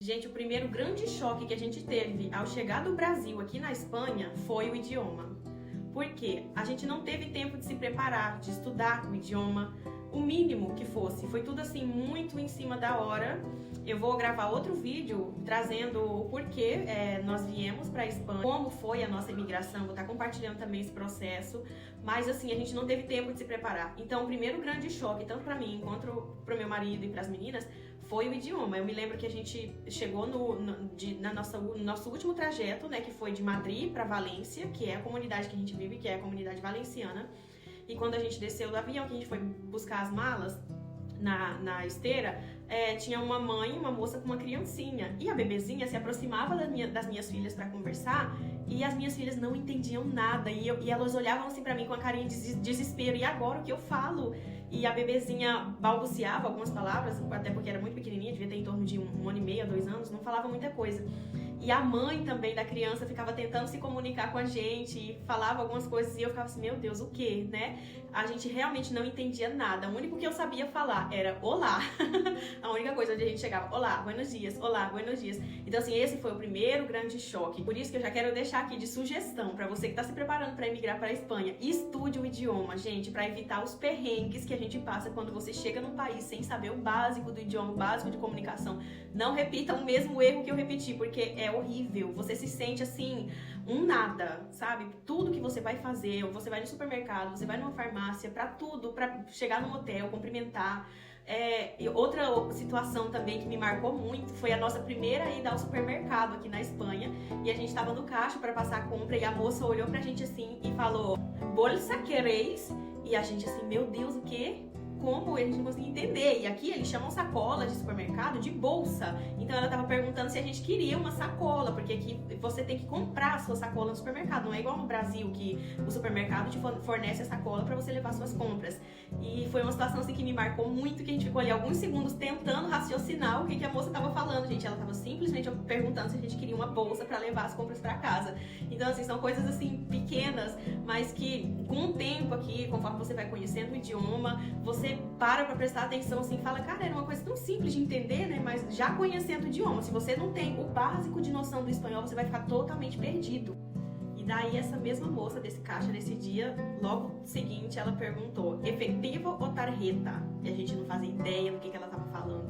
Gente, o primeiro grande choque que a gente teve ao chegar do Brasil aqui na Espanha foi o idioma. Porque a gente não teve tempo de se preparar, de estudar o idioma, o mínimo que fosse. Foi tudo assim muito em cima da hora. Eu vou gravar outro vídeo trazendo o porquê nós viemos para a Espanha, como foi a nossa imigração, vou estar compartilhando também esse processo. Mas assim, a gente não teve tempo de se preparar. Então o primeiro grande choque, tanto para mim quanto para o meu marido e para as meninas, foi o idioma. Eu me lembro que a gente chegou no nosso último trajeto, né, que foi de Madrid para Valência, que é a comunidade que a gente vive, que é a comunidade valenciana. E quando a gente desceu do avião, que a gente foi buscar as malas na esteira, tinha uma mãe, uma moça com uma criancinha. E a bebezinha se aproximava das minhas filhas para conversar e as minhas filhas não entendiam nada. E elas olhavam assim para mim com a carinha de desespero. E agora o que eu falo? E a bebezinha balbuciava algumas palavras, até porque era muito pequenininha, devia ter em torno de um ano e meio, 2 anos, não falava muita coisa. E a mãe também da criança ficava tentando se comunicar com a gente e falava algumas coisas e eu ficava assim, meu Deus, o quê, né? A gente realmente não entendia nada. O único que eu sabia falar era olá. A única coisa onde a gente chegava, olá, buenos dias, olá, buenos dias. Então assim, esse foi o primeiro grande choque. Por isso que eu já quero deixar aqui de sugestão para você que está se preparando para emigrar para a Espanha. Estude o idioma, gente, para evitar os perrengues que a gente passa quando você chega num país sem saber o básico do idioma, o básico de comunicação. Não repita o mesmo erro que eu repeti, porque é horrível. Você se sente assim, um nada, sabe? Tudo que você vai fazer, você vai no supermercado, você vai numa farmácia, pra tudo, pra chegar num hotel, cumprimentar. E outra situação também que me marcou muito foi a nossa primeira ida ao supermercado aqui na Espanha. E a gente tava no caixa pra passar a compra e a moça olhou pra gente assim e falou: bolsa quereis? E a gente assim, meu Deus, o quê? Como? A gente não conseguia entender. E aqui eles chamam sacola de supermercado de bolsa. Então ela tava perguntando se a gente queria uma sacola, porque aqui você tem que comprar a sua sacola no supermercado. Não é igual no Brasil, que o supermercado te fornece a sacola para você levar suas compras. E foi uma situação assim que me marcou muito, que a gente ficou ali alguns segundos tentando raciocinar o que a moça tava falando, gente. Ela tava simplesmente perguntando se a gente queria uma bolsa para levar as compras para casa. Então assim, são coisas assim pequenas, mas que com o tempo aqui, conforme você vai conhecendo o idioma, você para prestar atenção assim, fala, cara, era uma coisa tão simples de entender, né? Mas já conhecendo o idioma, se você não tem o básico de noção do espanhol, você vai ficar totalmente perdido. E daí essa mesma moça desse caixa, nesse dia, logo seguinte, ela perguntou, efetivo ou tarjeta? E a gente não fazia ideia do que ela tava falando.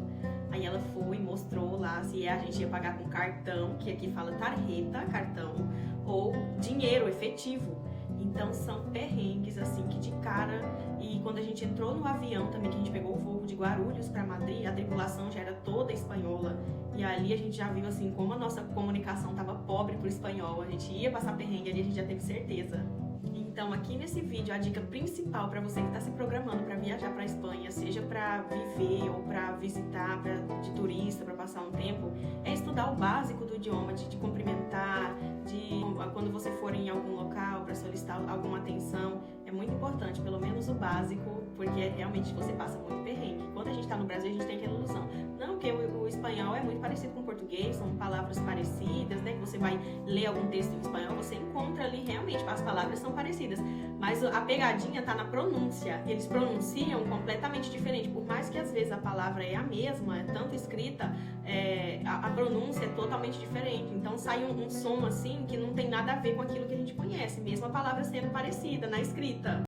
Aí ela foi e mostrou lá se a gente ia pagar com cartão, que aqui fala tarjeta, cartão, ou dinheiro, efetivo. Então são perrengues assim que de cara. E quando a gente entrou no avião também, que a gente pegou o voo de Guarulhos para Madrid, a tripulação já era toda espanhola. E ali a gente já viu assim como a nossa comunicação estava pobre pro espanhol. A gente ia passar perrengue ali, a gente já teve certeza. Então aqui nesse vídeo a dica principal para você que está se programando para viajar para a Espanha, seja para viver ou para visitar, de turista, para passar um tempo, é estudar o básico do idioma, de cumprimentar, quando você for em algum local para solicitar alguma atenção, é muito importante, pelo menos o básico, porque realmente você passa muito perrengue. Quando a gente está no Brasil, a gente tem aquela ilusão. Não, porque o espanhol é muito parecido com o português, são palavras parecidas, né? Que você vai ler algum texto em espanhol, você encontra ali realmente, as palavras são parecidas. Mas a pegadinha tá na pronúncia. Eles pronunciam completamente diferente. Por mais que às vezes a palavra é a mesma, é tanto escrita, a pronúncia é totalmente diferente. Então sai um som assim que não tem nada a ver com aquilo que a gente conhece, mesmo a palavra sendo parecida na escrita.